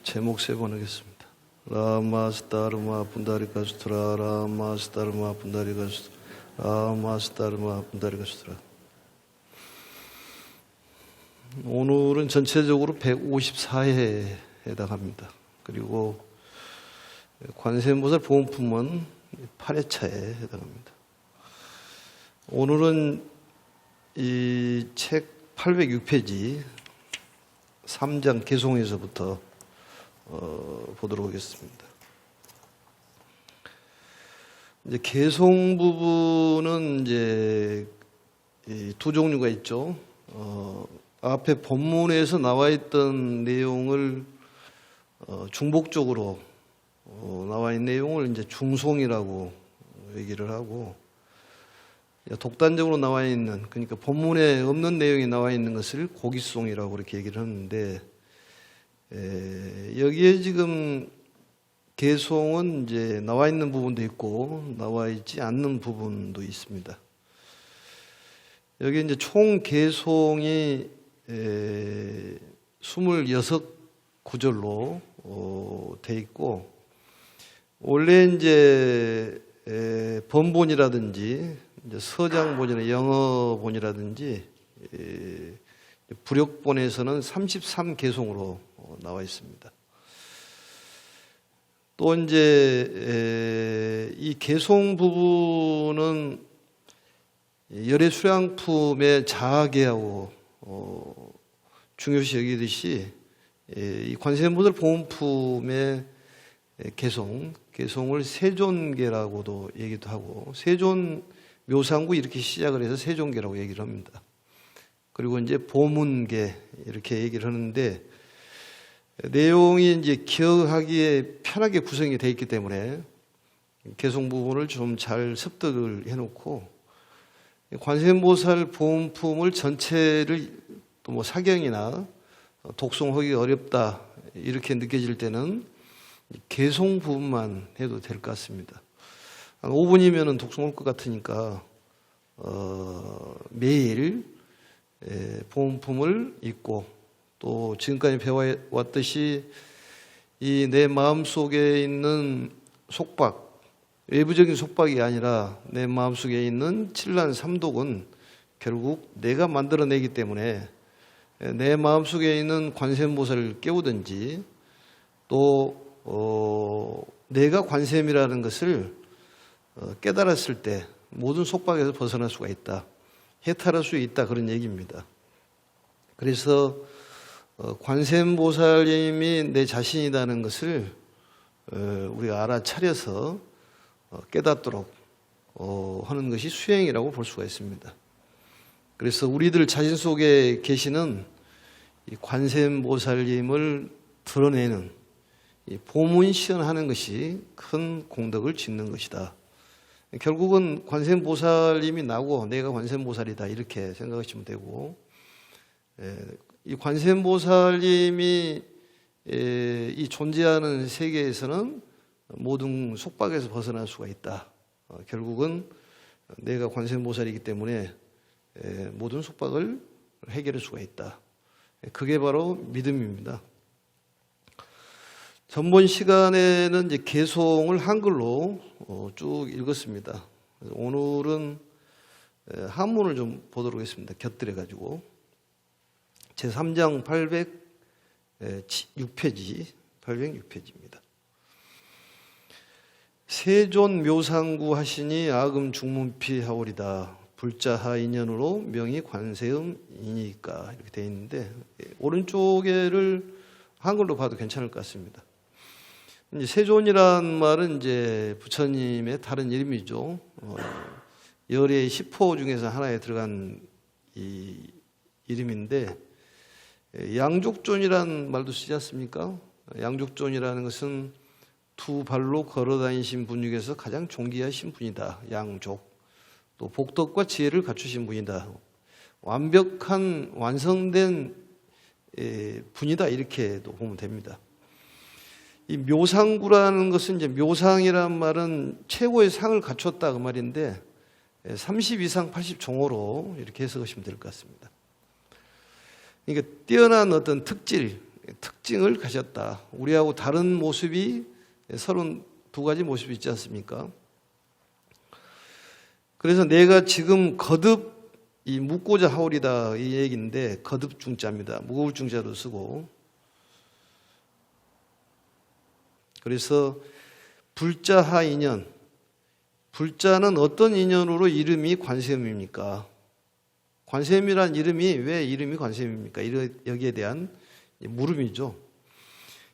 제목 세 번 하겠습니다. 라마스타르마 분다리가수트라 라마스타르마 분다리가수트라 라마스타르마 분다리가수트라. 오늘은 전체적으로 154회에 해당합니다. 그리고 관세음보살 보험품은 8회차에 해당합니다. 오늘은 이 책 806페이지 3장 개송에서부터 보도록 하겠습니다. 이제 개송 부분은 이제 두 종류가 있죠. 앞에 본문에서 나와 있던 내용을 중복적으로 나와 있는 내용을 이제 중송이라고 얘기를 하고, 독단적으로 나와 있는, 그러니까 본문에 없는 내용이 나와 있는 것을 고기송이라고 그렇게 얘기를 하는데, 여기에 지금 개송은 이제 나와 있는 부분도 있고 나와 있지 않는 부분도 있습니다. 여기 이제 총 개송이 26구절로 돼 있고, 원래 이제 번본이라든지 이제 서장본이나 영어본이라든지 부력본에서는 33개송으로 나와 있습니다. 또 이제 이 개송 부분은 열애 수량품의 자아계하고 중요시 여기듯이 이 관세음보살 보험품의 개송을 세존계라고도 얘기도 하고, 세존 묘상구 이렇게 시작을 해서 세존계라고 얘기를 합니다. 그리고 이제 보문계 이렇게 얘기를 하는데, 내용이 이제 기억하기에 편하게 구성이 되어 있기 때문에 개송 부분을 좀 잘 습득을 해놓고, 관세음보살 보험품을 전체를 또 뭐 사경이나 독송하기 어렵다 이렇게 느껴질 때는 개송 부분만 해도 될 것 같습니다. 한 5분이면 독송할 것 같으니까 매일 보험품을 읽고, 또 지금까지 배워왔듯이 이 내 마음속에 있는 속박, 외부적인 속박이 아니라 내 마음속에 있는 칠란 삼독은 결국 내가 만들어내기 때문에 내 마음속에 있는 관세음보살을 깨우든지, 또 내가 관세음이라는 것을 깨달았을 때 모든 속박에서 벗어날 수가 있다, 해탈할 수 있다, 그런 얘기입니다. 그래서 관세음보살님이 내 자신이라는 것을 우리가 알아차려서 깨닫도록 하는 것이 수행이라고 볼 수가 있습니다. 그래서 우리들 자신 속에 계시는 이 관세음보살님을 드러내는 이 보문시연하는 것이 큰 공덕을 짓는 것이다. 결국은 관세음보살님이 나고 내가 관세음보살이다 이렇게 생각하시면 되고, 이 관세음보살님이 이 존재하는 세계에서는 모든 속박에서 벗어날 수가 있다. 결국은 내가 관세음보살이기 때문에 모든 속박을 해결할 수가 있다. 그게 바로 믿음입니다. 전번 시간에는 이제 개송을 한글로 쭉 읽었습니다. 오늘은 한문을 좀 보도록 하겠습니다. 곁들여 가지고 제3장 806페이지입니다. 세존 묘상구 하시니 아금 중문피 하오리다. 불자하 인연으로 명이 관세음이니까 이렇게 되어 있는데, 오른쪽에를 한글로 봐도 괜찮을 것 같습니다. 이제 세존이란 말은 이제 부처님의 다른 이름이죠. 열의 10호 중에서 하나에 들어간 이 이름인데, 양족존이란 말도 쓰지 않습니까? 양족존이라는 것은 두 발로 걸어 다니신 분 중에서 가장 존귀하신 분이다. 양족. 또 복덕과 지혜를 갖추신 분이다. 완벽한 완성된 분이다, 이렇게도 보면 됩니다. 이 묘상구라는 것은 이제 묘상이란 말은 최고의 상을 갖췄다 그 말인데, 30 이상 80 종호로 이렇게 해석하시면 될 것 같습니다. 그러니까 뛰어난 어떤 특질, 특징을 가졌다. 우리하고 다른 모습이 32가지 모습이 있지 않습니까? 그래서 내가 지금 거듭 이 묻고자 하오리다 이 얘기인데 거듭 중자입니다. 무거울 중자로 쓰고, 그래서 불자하 인연, 불자는 어떤 인연으로 이름이 관세음입니까? 관세음이란 이름이 왜 이름이 관세음입니까? 여기에 대한 물음이죠.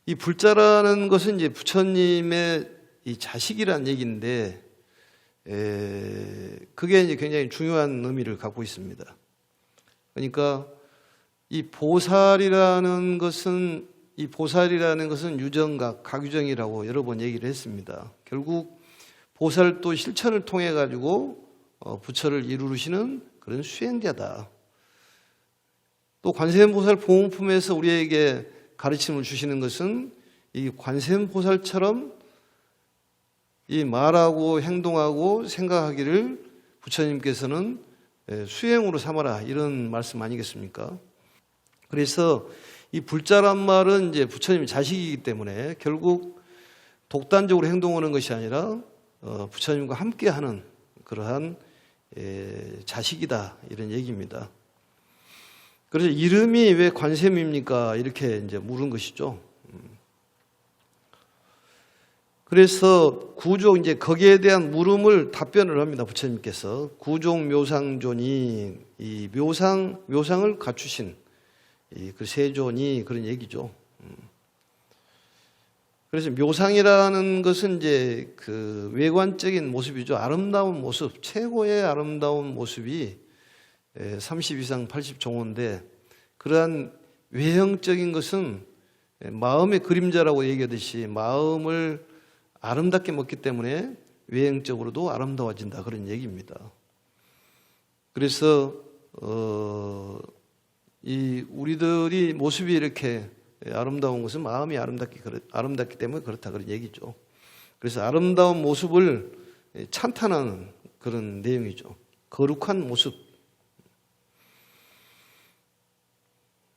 이 불자라는 것은 이제 부처님의 이 자식이란 얘기인데, 그게 이제 굉장히 중요한 의미를 갖고 있습니다. 그러니까 이 보살이라는 것은 유정각, 각유정이라고 여러 번 얘기를 했습니다. 결국 보살도 실천을 통해 가지고 부처를 이루시는 그런 수행자다. 또 관세음보살 보문품에서 우리에게 가르침을 주시는 것은 이 관세음보살처럼 이 말하고 행동하고 생각하기를 부처님께서는 수행으로 삼아라, 이런 말씀 아니겠습니까? 그래서 이 불자란 말은 이제 부처님의 자식이기 때문에 결국 독단적으로 행동하는 것이 아니라 부처님과 함께하는 그러한 자식이다, 이런 얘기입니다. 그래서 이름이 왜 관세음입니까? 이렇게 이제 물은 것이죠. 그래서 구종, 이제 거기에 대한 물음을 답변을 합니다. 부처님께서 구종 묘상존이, 이 묘상을 갖추신 그 세존이, 그런 얘기죠. 그래서 묘상이라는 것은 이제 그 외관적인 모습이죠. 아름다운 모습, 최고의 아름다운 모습이 30이상 80종호인데, 그러한 외형적인 것은 마음의 그림자라고 얘기하듯이 마음을 아름답게 먹기 때문에 외형적으로도 아름다워진다, 그런 얘기입니다. 그래서 이 우리들이 모습이 이렇게 아름다운 것은 마음이 아름답기 때문에 그렇다, 그런 얘기죠. 그래서 아름다운 모습을 찬탄하는 그런 내용이죠. 거룩한 모습.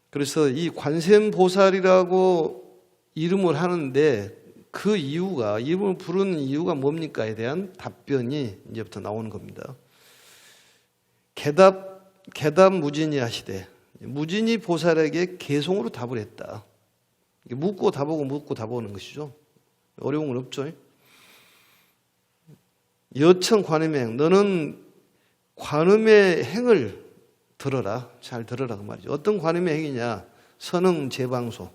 그래서 이 관세음보살이라고 이름을 하는데 그 이유가, 이름을 부르는 이유가 뭡니까에 대한 답변이 이제부터 나오는 겁니다. 개답 무진이 하시되, 무진이 보살에게 개송으로 답을 했다. 묻고 답하고 묻고 답하는 것이죠. 어려운 건 없죠. 여청 관음의 행, 너는 관음의 행을 들어라, 잘 들어라, 그 말이죠. 어떤 관음의 행이냐? 선응 제방소.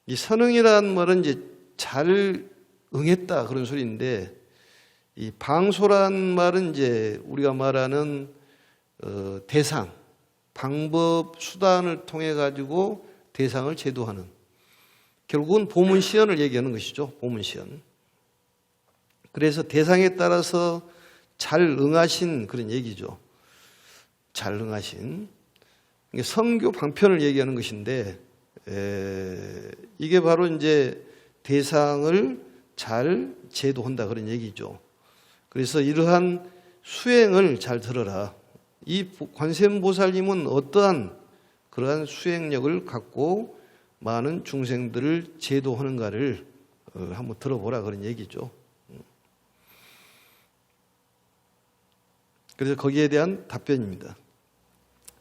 이 선응이라는 말은 이제 잘 응했다, 그런 소리인데, 이 방소란 말은 이제 우리가 말하는 대상, 방법, 수단을 통해 가지고 대상을 제도하는, 결국은 보문시연을 얘기하는 것이죠. 보문시연. 그래서 대상에 따라서 잘 응하신, 그런 얘기죠. 잘 응하신. 성교 방편을 얘기하는 것인데, 이게 바로 이제 대상을 잘 제도한다, 그런 얘기죠. 그래서 이러한 수행을 잘 들어라. 이 관세음보살님은 어떠한 그러한 수행력을 갖고 많은 중생들을 제도하는가를 한번 들어보라, 그런 얘기죠. 그래서 거기에 대한 답변입니다.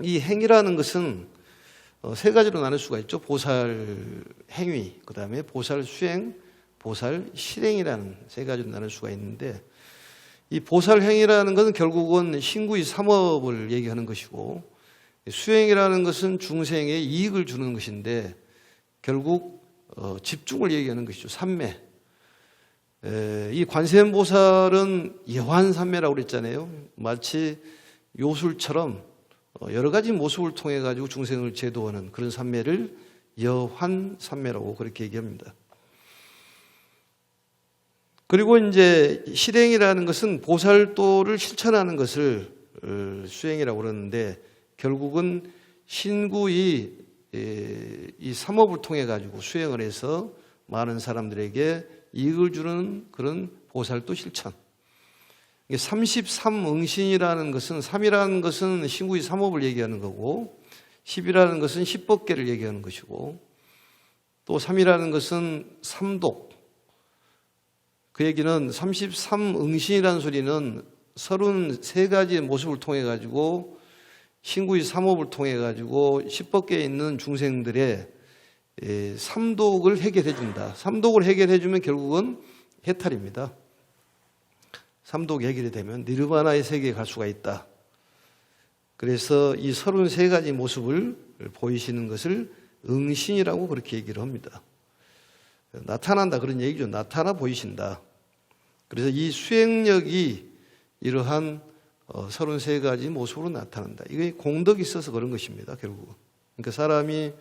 이 행위라는 것은 세 가지로 나눌 수가 있죠. 보살 행위, 그 다음에 보살 수행, 보살 실행이라는 세 가지로 나눌 수가 있는데, 이 보살 행위라는 것은 결국은 신구의 삼업을 얘기하는 것이고, 수행이라는 것은 중생에 이익을 주는 것인데 결국 집중을 얘기하는 것이죠. 삼매. 이 관세음보살은 여환삼매라고 그랬잖아요. 마치 요술처럼 여러 가지 모습을 통해 가지고 중생을 제도하는 그런 삼매를 여환삼매라고 그렇게 얘기합니다. 그리고 이제 실행이라는 것은 보살도를 실천하는 것을 수행이라고 그러는데, 결국은 신구의 이 삼업을 통해 가지고 수행을 해서 많은 사람들에게 이익을 주는 그런 보살도 실천. 33응신이라는 것은, 3이라는 것은 신구의 삼업을 얘기하는 거고, 10이라는 것은 10법계를 얘기하는 것이고, 또 3이라는 것은 삼독. 그 얘기는 33응신이라는 소리는 33가지의 모습을 통해 가지고 신구의 삼업을 통해 가지고 10법계에 있는 중생들의 삼독을 해결해 준다. 삼독을 해결해 주면 결국은 해탈입니다. 삼독이 해결이 되면 니르바나의 세계에 갈 수가 있다. 그래서 이 33가지 모습을 보이시는 것을 응신이라고 그렇게 얘기를 합니다. 나타난다 그런 얘기죠. 나타나 보이신다. 그래서 이 수행력이 이러한 33가지 모습으로 나타난다. 이게 공덕이 있어서 그런 것입니다. 결국은. 그러니까 사람이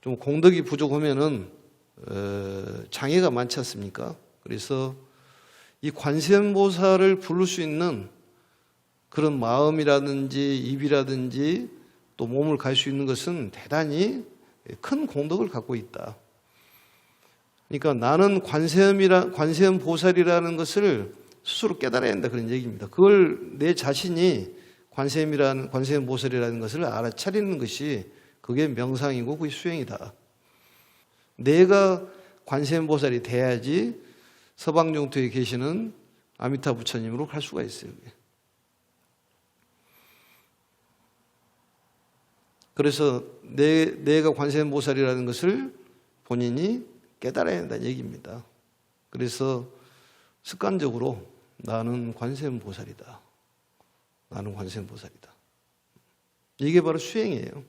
좀 공덕이 부족하면은 장애가 많지 않습니까? 그래서 이 관세음보살을 부를 수 있는 그런 마음이라든지 입이라든지 또 몸을 갈 수 있는 것은 대단히 큰 공덕을 갖고 있다. 그러니까 나는 관세음 보살이라는 것을 스스로 깨달아야 한다 그런 얘기입니다. 그걸 내 자신이 관세음 보살이라는 것을 알아차리는 것이 그게 명상이고 그게 수행이다. 내가 관세음 보살이 돼야지 서방정토에 계시는 아미타 부처님으로 갈 수가 있어요. 그래서 내가 관세음 보살이라는 것을 본인이 깨달아야 한다는 얘기입니다. 그래서 습관적으로 나는 관세음 보살이다. 나는 관세음 보살이다. 이게 바로 수행이에요.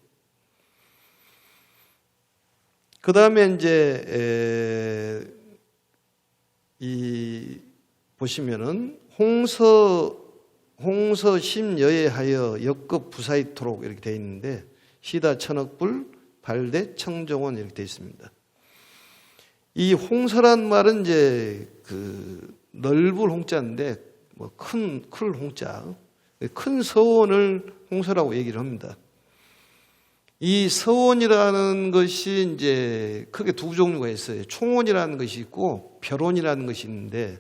그 다음에 이제 보시면은 홍서 심여예하여 역급 부사이토록 이렇게 되어 있는데 시다 천억불 발대 청정원 이렇게 되어 있습니다. 이 홍서란 말은 이제 그 넓을 홍자인데 뭐 클 홍자, 큰 서원을 홍서라고 얘기를 합니다. 이 서원이라는 것이 이제 크게 두 종류가 있어요. 총원이라는 것이 있고 별원이라는 것이 있는데,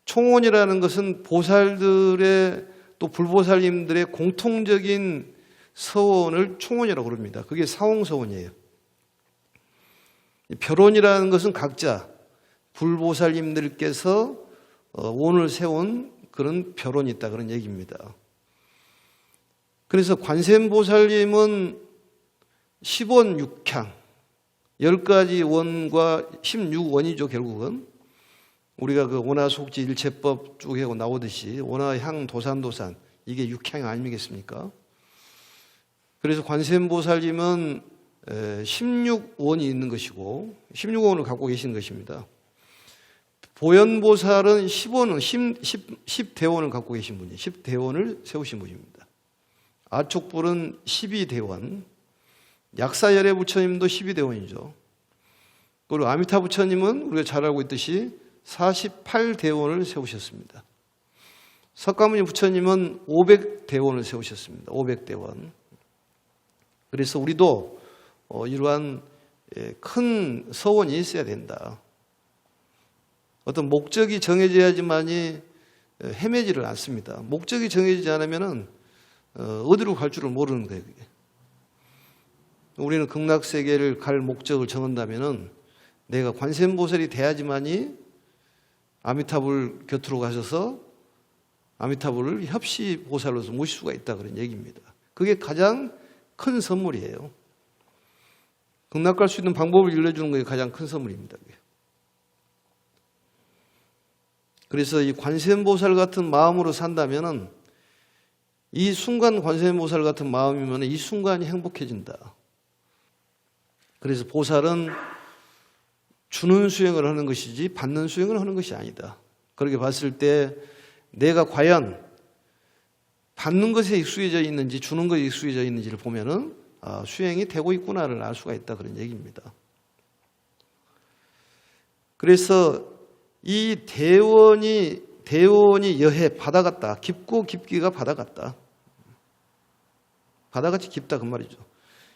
총원이라는 것은 보살들의 또 불보살님들의 공통적인 서원을 총원이라고 그럽니다. 그게 사홍서원이에요. 별원이라는 것은 각자 불보살님들께서 원을 세운 그런 별원이 있다 그런 얘기입니다. 그래서 관세음보살님은 10원 6향 10가지 원과 16원이죠. 결국은 우리가 그 원화속지 일체법 쭉 하고 나오듯이 원화향 도산도산 이게 6향 아니겠습니까? 그래서 관세음보살님은 16원이 있는 것이고 16원을 갖고 계신 것입니다. 보현보살은 10대원을 갖고 계신 분이에요. 10대원을 세우신 분입니다. 아촉불은 12대원, 약사열애 부처님도 12대원이죠. 그리고 아미타 부처님은 우리가 잘 알고 있듯이 48대원을 세우셨습니다. 석가모니 부처님은 500대원을 세우셨습니다. 500대원. 그래서 우리도 이러한 큰 서원이 있어야 된다. 어떤 목적이 정해져야지만이 헤매지를 않습니다. 목적이 정해지지 않으면은 어디로 갈 줄을 모르는 거예요. 그게. 우리는 극락세계를 갈 목적을 정한다면은 내가 관세음보살이 돼야지만이 아미타불 곁으로 가셔서 아미타불을 협시보살로서 모실 수가 있다 그런 얘기입니다. 그게 가장 큰 선물이에요. 극락 갈 수 있는 방법을 알려주는 게 가장 큰 선물입니다. 그래서 이 관세음보살 같은 마음으로 산다면은 이 순간 관세음보살 같은 마음이면 이 순간이 행복해진다. 그래서 보살은 주는 수행을 하는 것이지 받는 수행을 하는 것이 아니다. 그렇게 봤을 때 내가 과연 받는 것에 익숙해져 있는지 주는 것에 익숙해져 있는지를 보면은 수행이 되고 있구나를 알 수가 있다 그런 얘기입니다. 그래서 이 대원이 여해 바다 같다. 깊고 깊기가 바다 같다. 바다같이 깊다 그 말이죠.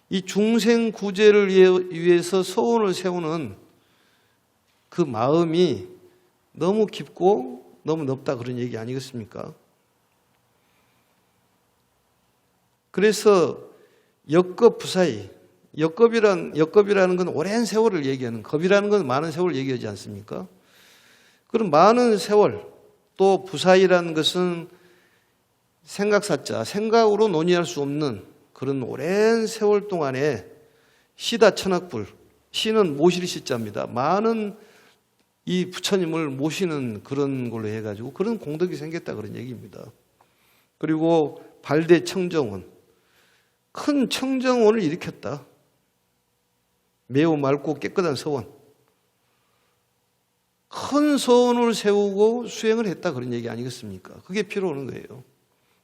이 중생 구제를 위해서 서원을 세우는 그 마음이 너무 깊고 너무 넓다 그런 얘기 아니겠습니까? 그래서 역급 부사이 역겁이라는 건 오랜 세월을 얘기하는, 겁이라는 건 많은 세월을 얘기하지 않습니까? 그럼 많은 세월, 또 부사이라는 것은 생각사자, 생각으로 논의할 수 없는 그런 오랜 세월 동안에 시다 천악불, 시는 모실 시자입니다. 많은 이 부처님을 모시는 그런 걸로 해가지고 그런 공덕이 생겼다 그런 얘기입니다. 그리고 발대 청정원, 큰 청정원을 일으켰다. 매우 맑고 깨끗한 서원. 큰 서원을 세우고 수행을 했다 그런 얘기 아니겠습니까? 그게 필요한 거예요.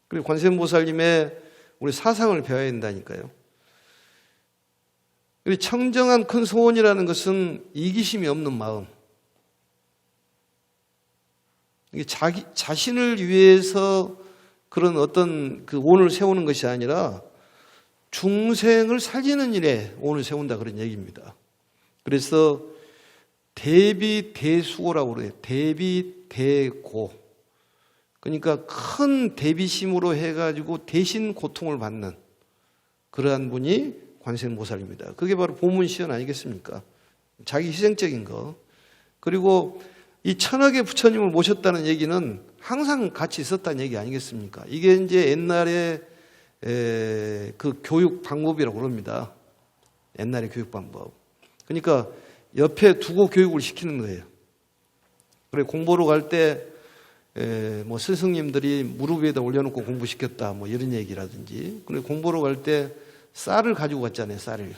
그리고 관세음보살님의 우리 사상을 배워야 된다니까요. 그리고 청정한 큰 서원이라는 것은 이기심이 없는 마음. 자신을 위해서 그런 어떤 그 원을 세우는 것이 아니라 중생을 살리는 일에 원을 세운다 그런 얘기입니다. 그래서 대비대수고라고 그래요. 대비대고. 그러니까 큰 대비심으로 해가지고 대신 고통을 받는 그러한 분이 관세음보살입니다. 그게 바로 보문시연 아니겠습니까? 자기 희생적인 거. 그리고 이 천억의 부처님을 모셨다는 얘기는 항상 같이 있었다는 얘기 아니겠습니까? 이게 이제 옛날에 그 교육 방법이라고 그럽니다. 옛날의 교육 방법. 그러니까 옆에 두고 교육을 시키는 거예요. 그래 공부로 갈 때 뭐 스승님들이 무릎 위에다 올려놓고 공부시켰다 뭐 이런 얘기라든지, 그리고 공부로 갈 때 쌀을 가지고 갔잖아요. 쌀을.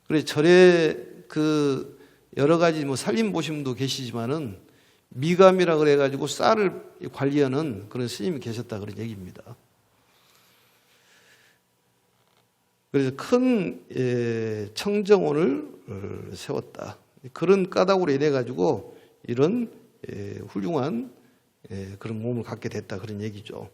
그래 절에 그 여러 가지 뭐 살림 보심도 계시지만은 미감이라 그래가지고 쌀을 관리하는 그런 스님이 계셨다 그런 얘기입니다. 그래서 큰 청정원을 세웠다. 그런 까닭으로 인해 가지고 이런 훌륭한 그런 몸을 갖게 됐다 그런 얘기죠.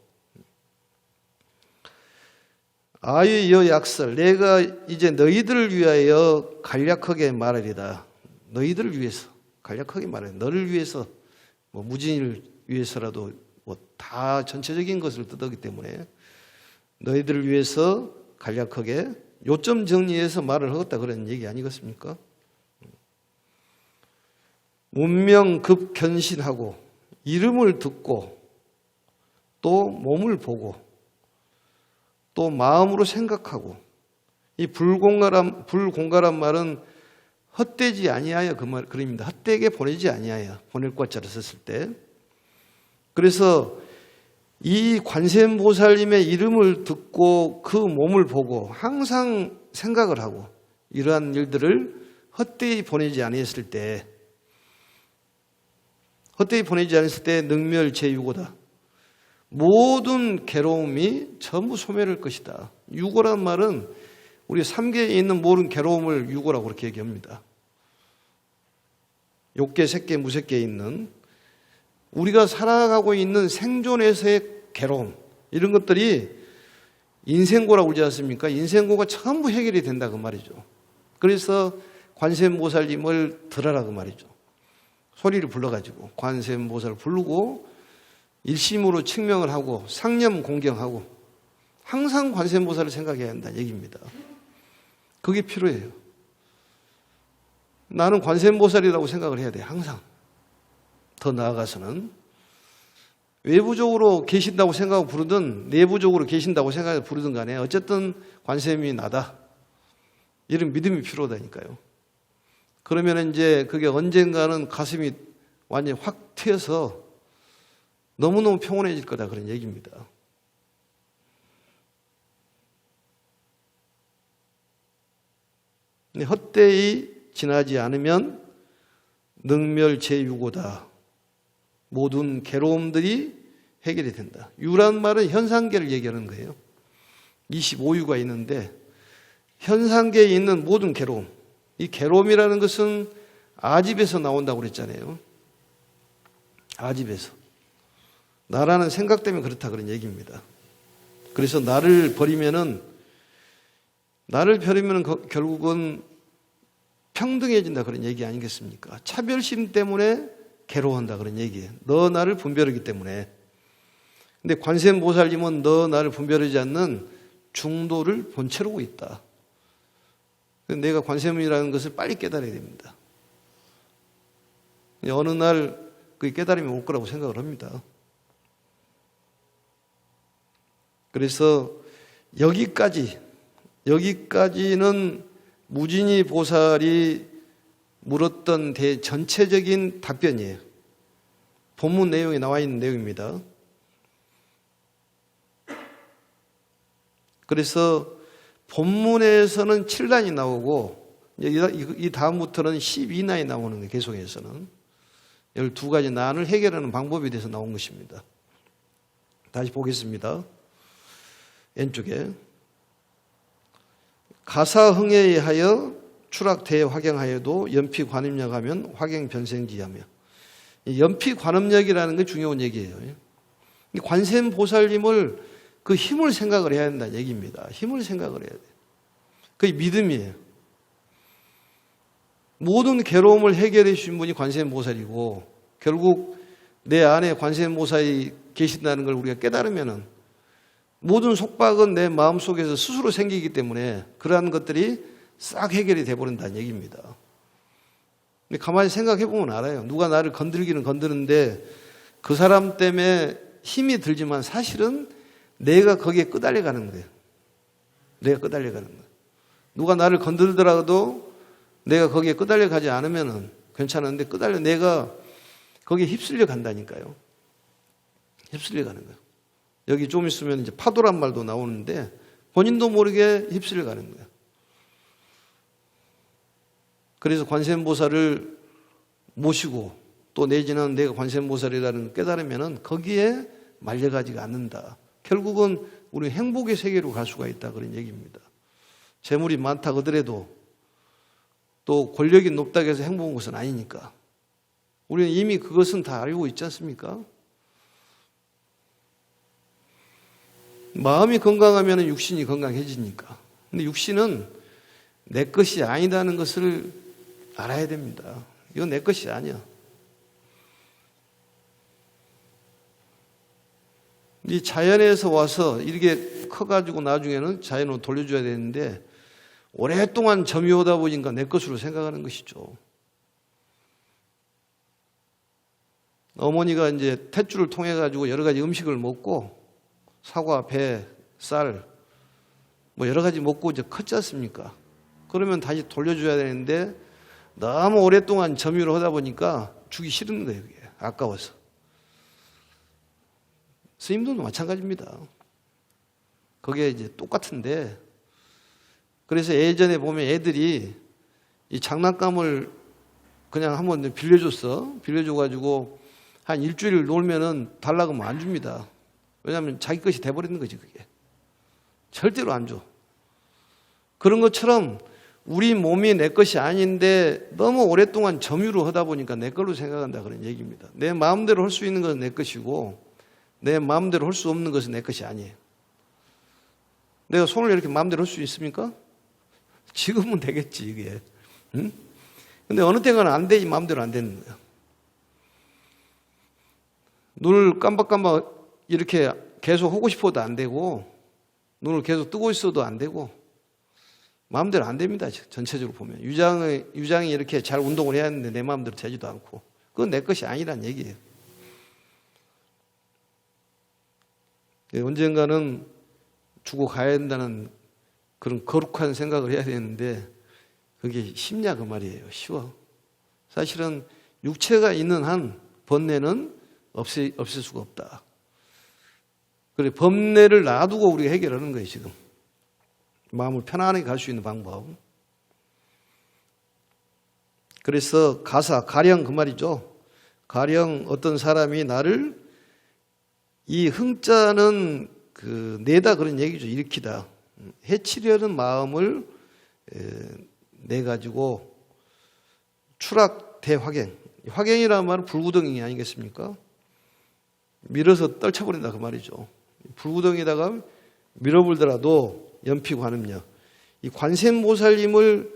아유여 약설, 내가 이제 너희들을 위하여 간략하게 말하리다. 너희들을 위해서 간략하게 말해. 너를 위해서, 뭐 무진을 위해서라도 뭐 다 전체적인 것을 뜻하기 때문에 너희들을 위해서 간략하게 요점 정리해서 말을 하겠다 그런 얘기 아니겠습니까? 문명급견신하고 이름을 듣고 또 몸을 보고 또 마음으로 생각하고, 이 불공가란 말은 헛되지 아니하여 그 말 그림입니다. 헛되게 보내지 아니하여, 보낼 과자를 썼을 때. 그래서 이 관세음보살님의 이름을 듣고 그 몸을 보고 항상 생각을 하고 이러한 일들을 헛되이 보내지 아니했을 때, 헛되이 보내지 않았을 때 능멸제유고다. 모든 괴로움이 전부 소멸할 것이다. 유고란 말은 우리 삼계에 있는 모든 괴로움을 유고라고 그렇게 얘기합니다. 욕계, 색계, 무색계에 있는 우리가 살아가고 있는 생존에서의 괴로움, 이런 것들이 인생고라고 그러지 않습니까? 인생고가 전부 해결이 된다 그 말이죠. 그래서 관세음보살님을 들어라 그 말이죠. 소리를 불러가지고 관세음보살을 부르고 일심으로 측명을 하고 상념 공경하고 항상 관세음보살을 생각해야 한다는 얘기입니다. 그게 필요해요. 나는 관세음보살이라고 생각을 해야 돼. 항상. 더 나아가서는 외부적으로 계신다고 생각하고 부르든 내부적으로 계신다고 생각하고 부르든 간에 어쨌든 관세음이 나다. 이런 믿음이 필요하다니까요. 그러면 이제 그게 언젠가는 가슴이 완전히 확 트여서 너무너무 평온해질 거다 그런 얘기입니다. 근데 헛되이 지나지 않으면 능멸제유고다. 모든 괴로움들이 해결이 된다. 유란 말은 현상계를 얘기하는 거예요. 25유가 있는데 현상계에 있는 모든 괴로움, 이 괴로움이라는 것은 아집에서 나온다고 그랬잖아요. 아집에서. 나라는 생각 때문에 그렇다 그런 얘기입니다. 그래서 나를 버리면은 결국은 평등해진다 그런 얘기 아니겠습니까? 차별심 때문에 괴로워한다 그런 얘기예요. 너 나를 분별하기 때문에. 근데 관세음보살님은 너 나를 분별하지 않는 중도를 본체로고 있다. 내가 관세음이라는 것을 빨리 깨달아야 됩니다. 어느 날 그 깨달음이 올 거라고 생각을 합니다. 그래서 여기까지는 무진이 보살이 물었던 전체적인 답변이에요. 본문 내용에 나와 있는 내용입니다. 그래서 본문에서는 7난이 나오고 이 다음부터는 12난이 나오는 거예요. 계속해서는 12가지 난을 해결하는 방법에 대해서 나온 것입니다. 다시 보겠습니다. 왼쪽에 가사흥에 하여 추락대화경하여도 연피관음력하면 화경변생지하며, 연피관음력이라는 게 중요한 얘기예요. 관세음보살님을 그 힘을 생각을 해야 한다는 얘기입니다. 힘을 생각을 해야 돼요. 그게 믿음이에요. 모든 괴로움을 해결해 주신 분이 관세음보살이고, 결국 내 안에 관세음보살이 계신다는 걸 우리가 깨달으면은 모든 속박은 내 마음속에서 스스로 생기기 때문에 그러한 것들이 싹 해결이 돼버린다는 얘기입니다. 근데 가만히 생각해 보면 알아요. 누가 나를 건들기는 건드는데 그 사람 때문에 힘이 들지만 사실은 내가 거기에 끄달려 가는 거예요. 내가 끄달려 가는 거예요. 누가 나를 건들더라도 내가 거기에 끄달려 가지 않으면 괜찮은데 내가 거기에 휩쓸려 간다니까요. 휩쓸려 가는 거예요. 여기 좀 있으면 이제 파도란 말도 나오는데 본인도 모르게 휩쓸려 가는 거예요. 그래서 관세음보살을 모시고 또 내지는 내가 관세음보살이라는 깨달으면은 거기에 말려가지가 않는다. 결국은 우리 행복의 세계로 갈 수가 있다 그런 얘기입니다. 재물이 많다 그러더라도 또 권력이 높다고 해서 행복한 것은 아니니까. 우리는 이미 그것은 다 알고 있지 않습니까? 마음이 건강하면 육신이 건강해지니까. 근데 육신은 내 것이 아니다는 것을 알아야 됩니다. 이건 내 것이 아니야. 이 자연에서 와서 이렇게 커가지고 나중에는 자연으로 돌려줘야 되는데 오랫동안 점유하다 보니까 내 것으로 생각하는 것이죠. 어머니가 이제 탯줄을 통해 가지고 여러 가지 음식을 먹고 사과, 배, 쌀 뭐 여러 가지 먹고 이제 컸지 않습니까? 그러면 다시 돌려줘야 되는데 너무 오랫동안 점유를 하다 보니까 주기 싫은 거예요. 그게 아까워서. 스님들도 마찬가지입니다. 그게 이제 똑같은데, 그래서 예전에 보면 애들이 이 장난감을 그냥 한번 빌려줘가지고 한 일주일 놀면은 달라고 하면 안 줍니다. 왜냐하면 자기 것이 돼버리는 거지, 그게. 절대로 안 줘. 그런 것처럼 우리 몸이 내 것이 아닌데 너무 오랫동안 점유를 하다 보니까 내 걸로 생각한다 그런 얘기입니다. 내 마음대로 할 수 있는 것은 내 것이고 내 마음대로 할 수 없는 것은 내 것이 아니에요. 내가 손을 이렇게 마음대로 할 수 있습니까? 지금은 되겠지, 이게. 응? 근데 어느 때가는 안 되지, 마음대로 안 되는 거야. 눈을 깜박깜박 이렇게 계속 하고 싶어도 안 되고, 눈을 계속 뜨고 있어도 안 되고, 마음대로 안 됩니다. 전체적으로 보면. 유장이 이렇게 잘 운동을 해야 하는데 내 마음대로 되지도 않고. 그건 내 것이 아니란 얘기예요. 언젠가는 주고 가야 된다는 그런 거룩한 생각을 해야 되는데 그게 쉽냐 그 말이에요. 쉬워. 사실은 육체가 있는 한 번뇌는 없앨 수가 없다. 그래, 번뇌를 놔두고 우리가 해결하는 거예요, 지금. 마음을 편안하게 갈 수 있는 방법. 그래서 가령 그 말이죠. 가령 어떤 사람이 나를, 이 흥자는 내다 그런 얘기죠. 일으키다. 해치려는 마음을 내가지고 추락대화경. 화경이라는 말은 불구덩이 아니겠습니까? 밀어서 떨쳐버린다 그 말이죠. 불구덩이에다가 밀어불더라도 연피관음력. 이 관세음보살님을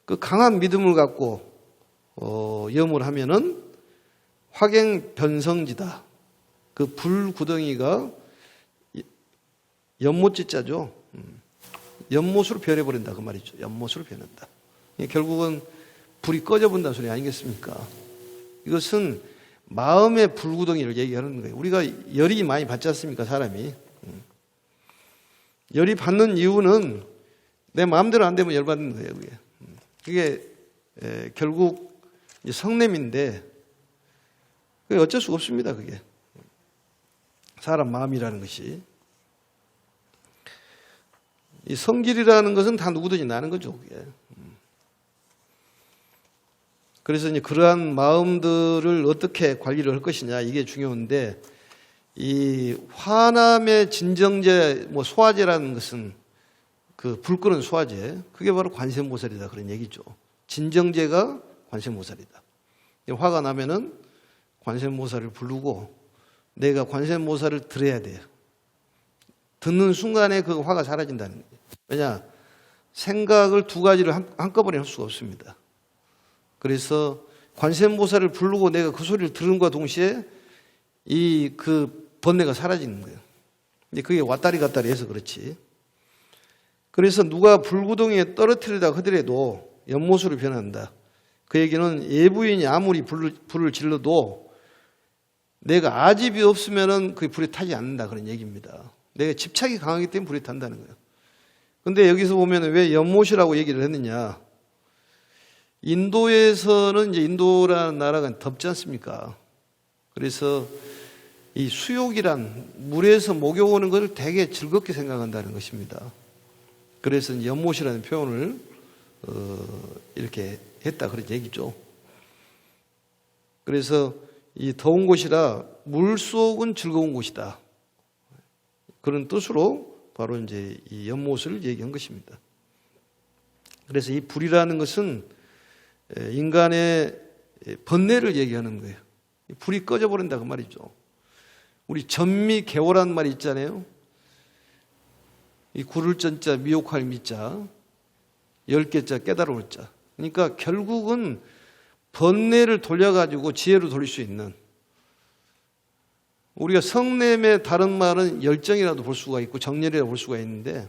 그 강한 믿음을 갖고 염을 하면은 화경변성지다. 그 불구덩이가 연못지자죠. 연못으로 변해버린다 그 말이죠. 연못으로 변한다. 결국은 불이 꺼져본다는 소리 아니겠습니까? 이것은 마음의 불구덩이를 얘기하는 거예요. 우리가 열이 많이 받지 않습니까, 사람이? 열이 받는 이유는 내 마음대로 안 되면 열받는 거예요, 그게. 그게 결국 성냄인데 그게 어쩔 수가 없습니다, 그게. 사람 마음이라는 것이. 이 성질이라는 것은 다 누구든지 나는 거죠, 그게. 그래서 이제 그러한 마음들을 어떻게 관리를 할 것이냐 이게 중요한데, 이 화남의 진정제, 뭐 소화제라는 것은 그 불 끄는 소화제, 그게 바로 관세음보살이다 그런 얘기죠. 진정제가 관세음보살이다. 화가 나면은 관세음보살을 부르고 내가 관세음보살을 들어야 돼요. 듣는 순간에 그 화가 사라진다는 거예요. 왜냐? 생각을 두 가지를 한꺼번에 할 수가 없습니다. 그래서 관세음보살을 부르고 내가 그 소리를 들은과 동시에 이 그 번뇌가 사라지는 거예요. 근데 그게 왔다리 갔다리 해서 그렇지. 그래서 누가 불구덩이에 떨어뜨리다 하더라도 연못으로 변한다. 그 얘기는 예부인이 아무리 불을 질러도 내가 아집이 없으면은 그게 불이 타지 않는다 그런 얘기입니다. 내가 집착이 강하기 때문에 불이 탄다는 거예요. 근데 여기서 보면 왜 연못이라고 얘기를 했느냐? 인도에서는 이제 인도라는 나라가 덥지 않습니까? 그래서 이 수욕이란 물에서 목욕하는 것을 되게 즐겁게 생각한다는 것입니다. 그래서 이제 연못이라는 표현을 이렇게 했다 그런 얘기죠. 그래서 이 더운 곳이라 물속은 즐거운 곳이다. 그런 뜻으로 바로 이제 이 연못을 얘기한 것입니다. 그래서 이 불이라는 것은 인간의 번뇌를 얘기하는 거예요. 불이 꺼져버린다 그 말이죠. 우리 전미개오라는 말이 있잖아요. 이 구를 전자, 미혹할 미자, 10개자, 깨달을 자. 그러니까 결국은 번뇌를 돌려가지고 지혜로 돌릴 수 있는, 우리가 성냄의 다른 말은 열정이라도 볼 수가 있고 정열이라도 볼 수가 있는데,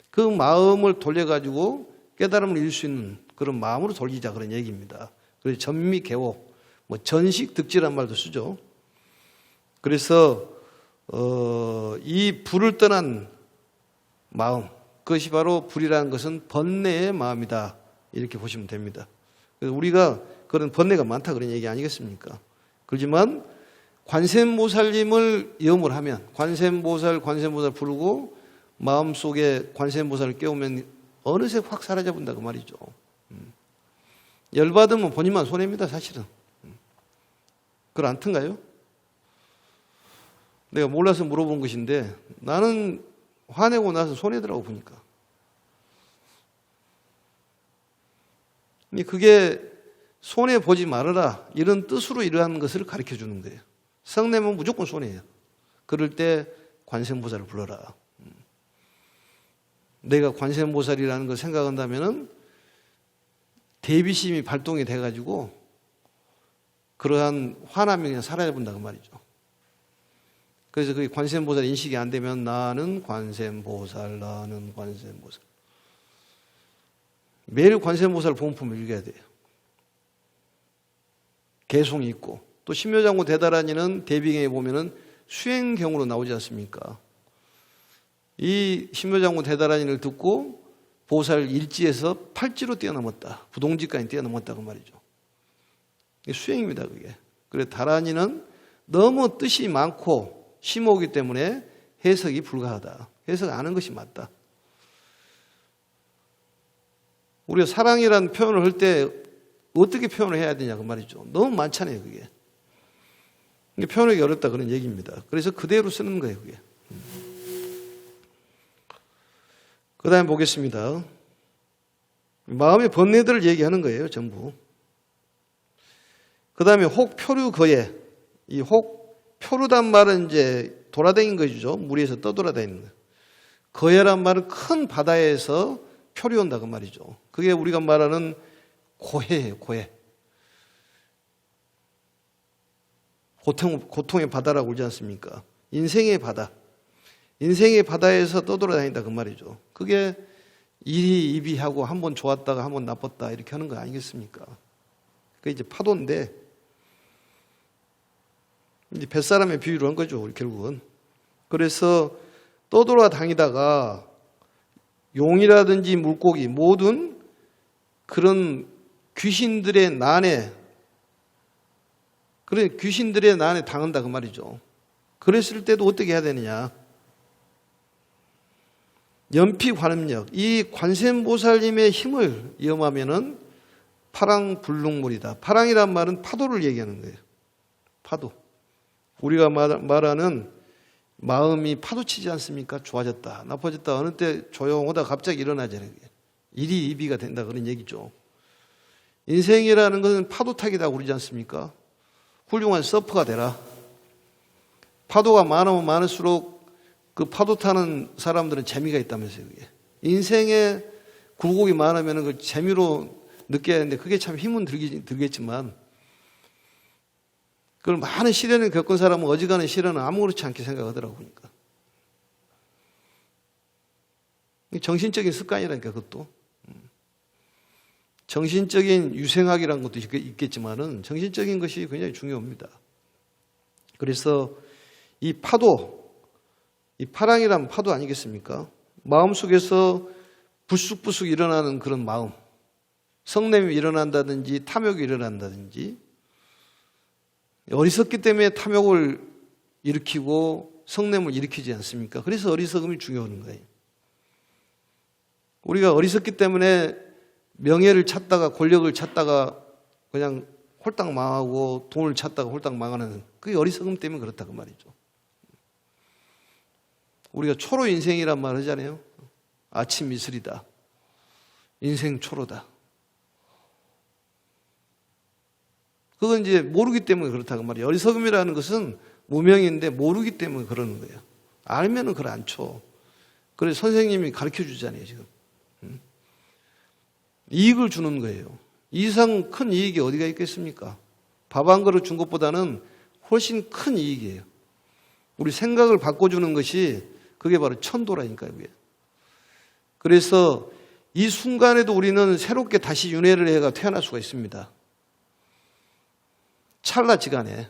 그 마음을 돌려가지고 깨달음을 이룰 수 있는 그런 마음으로 돌리자 그런 얘기입니다. 그래서 전미개오, 뭐 전식득지란 말도 쓰죠. 그래서 이 불을 떠난 마음, 그것이 바로 불이라는 것은 번뇌의 마음이다 이렇게 보시면 됩니다. 그래서 우리가 그런 번뇌가 많다 그런 얘기 아니겠습니까? 그렇지만 관세음보살님을 염을 하면, 관세음보살 부르고 마음속에 관세음보살을 깨우면 어느새 확 사라져 본다 그 말이죠. 열받으면 본인만 손해입니다 사실은. 그걸 안 튼가요? 내가 몰라서 물어본 것인데 나는 화내고 나서 손해더라고 보니까. 그게 손해보지 말아라 이런 뜻으로 이러한 것을 가르쳐 주는 거예요. 성내면 무조건 손해예요. 그럴 때 관세음보살을 불러라. 내가 관세음보살이라는 걸 생각한다면은 대비심이 발동이 돼가지고 그러한 화남이 그냥 사라져본다 그 말이죠. 그래서 그게 관세음보살 인식이 안 되면 나는 관세음보살, 나는 관세음보살. 매일 관세음보살 보험품을 읽어야 돼요. 개송이 있고, 또 신묘장구 대다라니는 대비경에 보면은 수행경으로 나오지 않습니까? 이 신묘장구 대다라니를 듣고 보살 일지에서 팔지로 뛰어넘었다. 부동지까지 뛰어넘었다 그 말이죠. 이게 수행입니다 그게. 그래 다라니는 너무 뜻이 많고 심오하기 때문에 해석이 불가하다. 해석 안 하는 것이 맞다. 우리가 사랑이라는 표현을 할 때 어떻게 표현을 해야 되냐 그 말이죠. 너무 많잖아요 그게. 표현하기 어렵다 그런 얘기입니다. 그래서 그대로 쓰는 거예요 그게. 그 다음에 보겠습니다. 마음의 번뇌들을 얘기하는 거예요 전부. 그 다음에 혹표류거예. 이 표류단 말은 이제 돌아다니는 거죠. 물 위에서 떠돌아다니는 거. 거예란 말은 큰 바다에서 표류한다 그 말이죠. 그게 우리가 말하는 고해예요. 고해. 고통의 바다라고 그러지 않습니까? 인생의 바다. 인생의 바다에서 떠돌아다닌다 그 말이죠. 그게 이리이비하고 한 번 좋았다가 한 번 나빴다 이렇게 하는 거 아니겠습니까? 그게 이제 파도인데 이제 뱃사람의 비유로 한 거죠, 우리 결국은. 그래서 떠돌아다니다가 용이라든지 물고기 모든 그런 귀신들의 난에 당한다 그 말이죠. 그랬을 때도 어떻게 해야 되느냐? 연피관음력, 이 관세음보살님의 힘을 이용하면은 파랑불능물이다. 파랑이란 말은 파도를 얘기하는 거예요. 파도. 우리가 말하는 마음이 파도치지 않습니까? 좋아졌다, 나빠졌다, 어느 때 조용하다 갑자기 일어나잖아요. 이리이비가 된다 그런 얘기죠. 인생이라는 것은 파도타기라고 그러지 않습니까? 훌륭한 서퍼가 되라. 파도가 많으면 많을수록 그 파도 타는 사람들은 재미가 있다면서요. 그게. 인생에 굴곡이 많으면 그 재미로 느껴야 하는데 그게 참 힘은 들겠지만 그걸 많은 시련을 겪은 사람은 어지간한 시련은 아무렇지 않게 생각하더라고 보니까. 정신적인 습관이라니까 그것도. 정신적인 유생학이라는 것도 있겠지만은 정신적인 것이 굉장히 중요합니다. 그래서 이 파도, 이 파랑이란 파도 아니겠습니까? 마음속에서 불쑥불쑥 일어나는 그런 마음, 성냄이 일어난다든지 탐욕이 일어난다든지 어리석기 때문에 탐욕을 일으키고 성냄을 일으키지 않습니까? 그래서 어리석음이 중요한 거예요. 우리가 어리석기 때문에 명예를 찾다가 권력을 찾다가 그냥 홀딱 망하고 돈을 찾다가 홀딱 망하는 그게 어리석음 때문에 그렇다 그 말이죠. 우리가 초로 인생이란 말 하잖아요. 아침 이슬이다. 인생 초로다. 그건 이제 모르기 때문에 그렇다고 말이에요. 어리석음이라는 것은 무명인데 모르기 때문에 그러는 거예요. 알면은 그걸 안 쳐. 그래서 선생님이 가르쳐 주잖아요, 지금. 이익을 주는 거예요. 이상 큰 이익이 어디가 있겠습니까? 밥 한 그릇 준 것보다는 훨씬 큰 이익이에요. 우리 생각을 바꿔주는 것이 그게 바로 천도라니까요, 그게. 그래서 이 순간에도 우리는 새롭게 다시 윤회를 해가 태어날 수가 있습니다. 찰나지간에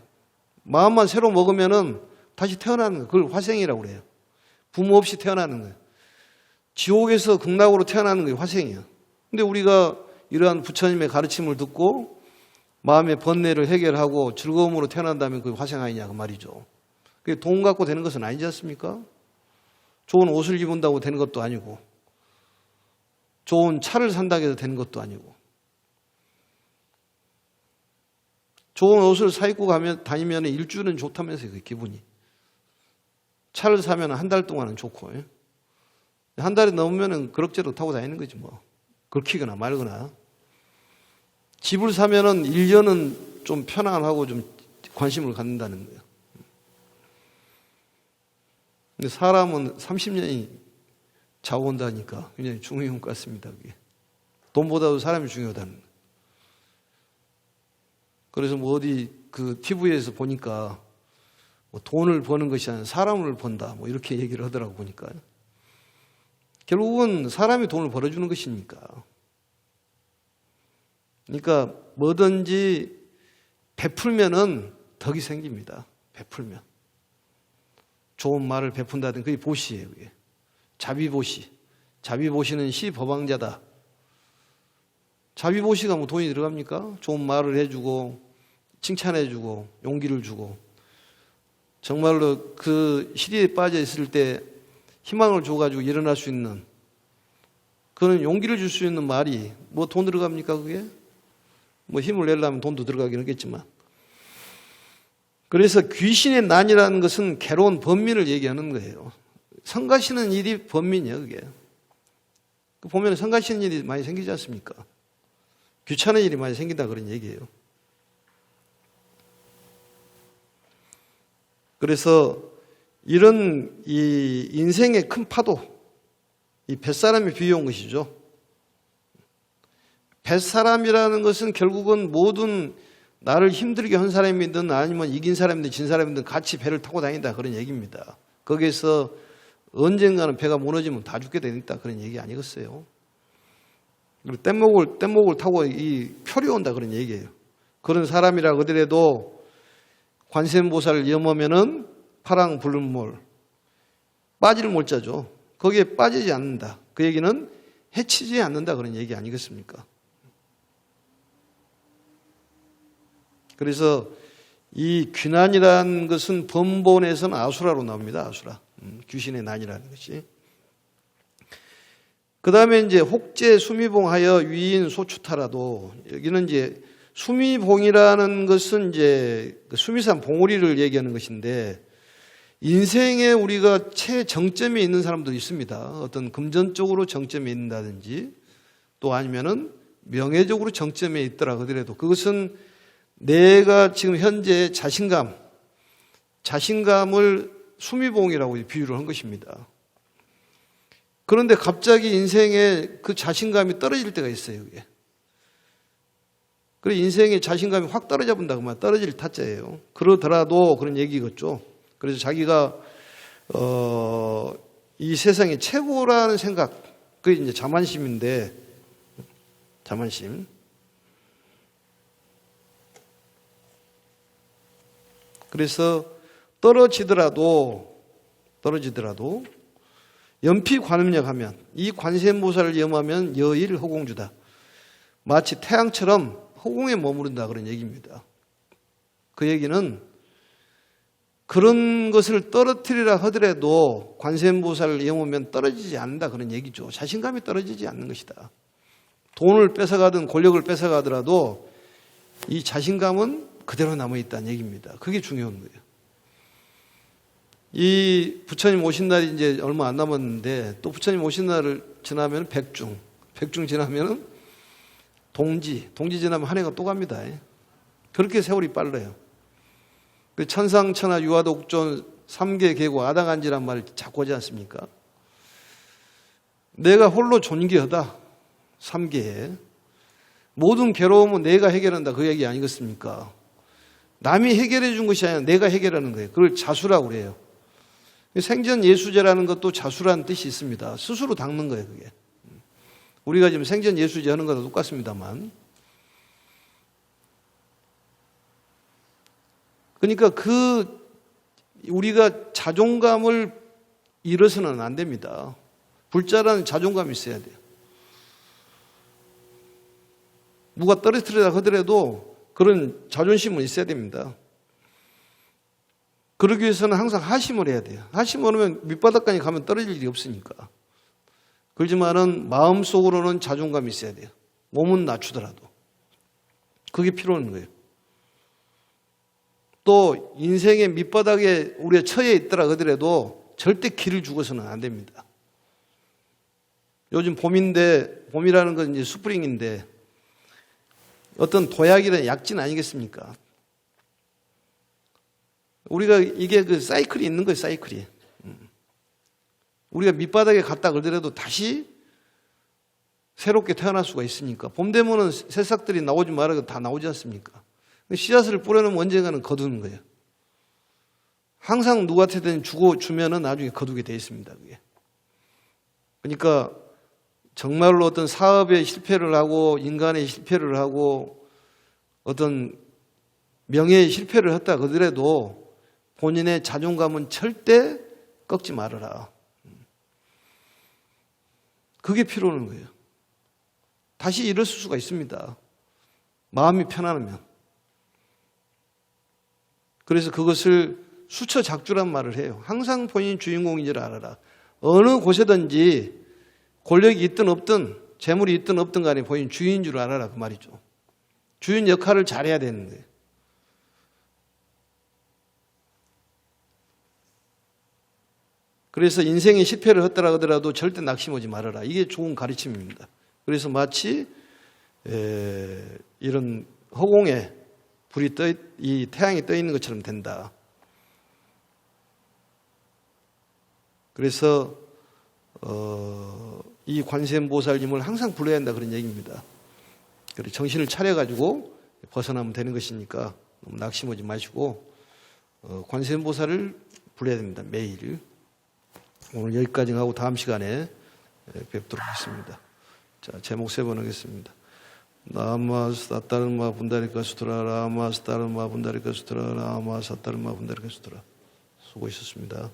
마음만 새로 먹으면은 다시 태어나는 거예요. 그걸 화생이라고 그래요. 부모 없이 태어나는 거예요. 지옥에서 극락으로 태어나는 게 화생이에요. 근데 우리가 이러한 부처님의 가르침을 듣고 마음의 번뇌를 해결하고 즐거움으로 태어난다면 그게 화생 아니냐 그 말이죠. 그게 돈 갖고 되는 것은 아니지 않습니까? 좋은 옷을 입은다고 되는 것도 아니고 좋은 차를 산다고 해서 되는 것도 아니고 좋은 옷을 사 입고 다니면 일주일은 좋다면서요, 그 기분이. 차를 사면 한 달 동안은 좋고, 한 달이 넘으면 그럭저럭 타고 다니는 거지 뭐. 긁히거나 말거나. 집을 사면은 1년은 좀 편안하고 좀 관심을 갖는다는 거예요. 근데 사람은 30년이 좌우한다니까 굉장히 중요한 것 같습니다, 그게. 돈보다도 사람이 중요하다는 거예요. 그래서 뭐 어디 그 TV에서 보니까 뭐 돈을 버는 것이 아니라 사람을 번다 뭐 이렇게 얘기를 하더라고 보니까. 결국은 사람이 돈을 벌어주는 것이니까. 그러니까 뭐든지 베풀면은 덕이 생깁니다. 베풀면. 좋은 말을 베푼다든 그게 보시예요. 그게. 자비보시. 자비보시는 시법왕자다. 자비보시가 뭐 돈이 들어갑니까? 좋은 말을 해주고 칭찬해주고 용기를 주고 정말로 그 시리에 빠져 있을 때 희망을 줘가지고 일어날 수 있는 그런 용기를 줄 수 있는 말이 뭐 돈 들어갑니까 그게? 뭐 힘을 내려면 돈도 들어가긴 하겠지만 그래서 귀신의 난이라는 것은 괴로운 번민을 얘기하는 거예요. 성가시는 일이 번민이에요 그게. 보면 성가시는 일이 많이 생기지 않습니까? 귀찮은 일이 많이 생긴다 그런 얘기예요. 그래서 이런 이 인생의 큰 파도, 이 뱃사람이 비유한 것이죠. 뱃사람이라는 것은 결국은 모든 나를 힘들게 한 사람이든 아니면 이긴 사람이든 진 사람이든 같이 배를 타고 다닌다 그런 얘기입니다. 거기에서 언젠가는 배가 무너지면 다 죽게 되겠다 그런 얘기 아니겠어요? 그리고 뗏목을 타고 이 표리 온다 그런 얘기예요. 그런 사람이라 하더라도 관세음보살을 염하면은 파랑 붉은몰 빠질 몰자죠. 거기에 빠지지 않는다. 그 얘기는 해치지 않는다 그런 얘기 아니겠습니까? 그래서 이 귀난이라는 것은 번본에서는 아수라로 나옵니다. 아수라. 귀신의 난이라는 것이. 그 다음에 이제 혹제 수미봉하여 위인 소추타라도 여기는 이제 수미봉이라는 것은 이제 수미산 봉우리를 얘기하는 것인데 인생에 우리가 최정점에 있는 사람도 있습니다. 어떤 금전적으로 정점에 있는다든지 또 아니면은 명예적으로 정점에 있더라 하더라도 그것은 내가 지금 현재 자신감을 수미봉이라고 비유를 한 것입니다. 그런데 갑자기 인생에 그 자신감이 떨어질 때가 있어요. 그게. 그래 인생의 자신감이 확 떨어져 본다고 말 떨어질 타짜예요. 그러더라도 그런 얘기겠죠. 그래서 자기가 이 세상의 최고라는 생각, 그게 이제 자만심인데 자만심. 그래서 떨어지더라도 연피 관음력하면 이 관세음보살을 염하면 여일 허공주다. 마치 태양처럼 허공에 머무른다 그런 얘기입니다. 그 얘기는 그런 것을 떨어뜨리라 하더라도 관세음보살을 염하면 떨어지지 않는다 그런 얘기죠. 자신감이 떨어지지 않는 것이다. 돈을 뺏어가든 권력을 뺏어가더라도 이 자신감은 그대로 남아있다는 얘기입니다. 그게 중요한 거예요. 이 부처님 오신 날이 이제 얼마 안 남았는데 또 부처님 오신 날을 지나면 백중 지나면은 동지 지나면 한 해가 또 갑니다. 그렇게 세월이 빨라요. 그 천상천하 유아독존 삼계 계고 아당한지란 말을 자꾸 하지 않습니까? 내가 홀로 존귀하다. 삼계에 모든 괴로움은 내가 해결한다 그 얘기 아니겠습니까? 남이 해결해 준 것이 아니라 내가 해결하는 거예요. 그걸 자수라고 그래요. 생전 예수제라는 것도 자수라는 뜻이 있습니다. 스스로 닦는 거예요, 그게. 우리가 지금 생전 예수제 하는 것도 똑같습니다만. 그러니까 우리가 자존감을 잃어서는 안 됩니다. 불자라는 자존감이 있어야 돼요. 누가 떨어뜨리다 하더라도 그런 자존심은 있어야 됩니다. 그러기 위해서는 항상 하심을 해야 돼요. 하심을 하면 밑바닥까지 가면 떨어질 일이 없으니까. 그렇지만은 마음속으로는 자존감이 있어야 돼요. 몸은 낮추더라도. 그게 필요한 거예요. 또 인생의 밑바닥에 우리가 처해 있더라 하더라도 절대 길을 죽어서는 안 됩니다. 요즘 봄이라는 건 이제 스프링인데 어떤 도약이나 약진 아니겠습니까? 우리가 이게 그 사이클이 있는 거예요, 사이클이. 우리가 밑바닥에 갔다 그러더라도 다시 새롭게 태어날 수가 있으니까. 봄 되면은 새싹들이 나오지 말아도 다 나오지 않습니까? 씨앗을 뿌려놓으면 언젠가는 거두는 거예요. 항상 누구한테든 주면은 나중에 거두게 돼 있습니다, 그게. 그러니까 정말로 어떤 사업에 실패를 하고 인간의 실패를 하고 어떤 명예의 실패를 했다 그러더라도 본인의 자존감은 절대 꺾지 말아라. 그게 필요한 거예요. 다시 일어설 수가 있습니다. 마음이 편안하면. 그래서 그것을 수처작주란 말을 해요. 항상 본인이 주인공인 줄 알아라. 어느 곳에든지 권력이 있든 없든 재물이 있든 없든 간에 본인 주인인 줄 알아라 그 말이죠. 주인 역할을 잘해야 되는 거예요. 그래서 인생에 실패를 했더라 하더라도 절대 낙심하지 말아라. 이게 좋은 가르침입니다. 그래서 마치 이런 허공에 이 태양이 떠 있는 것처럼 된다. 그래서 이 관세음보살님을 항상 불러야 한다 그런 얘기입니다. 그래서 정신을 차려가지고 벗어나면 되는 것이니까 너무 낙심하지 마시고 관세음보살을 불러야 됩니다. 매일. 오늘 여기까지 하고 다음 시간에 뵙도록 하겠습니다. 자, 제목 3번 하겠습니다. 나마 사타르마 분다리카 수트라 라마 사타르마 분다리카 수트라 라마 사타르마 분다리카 수트라. 수고하셨습니다.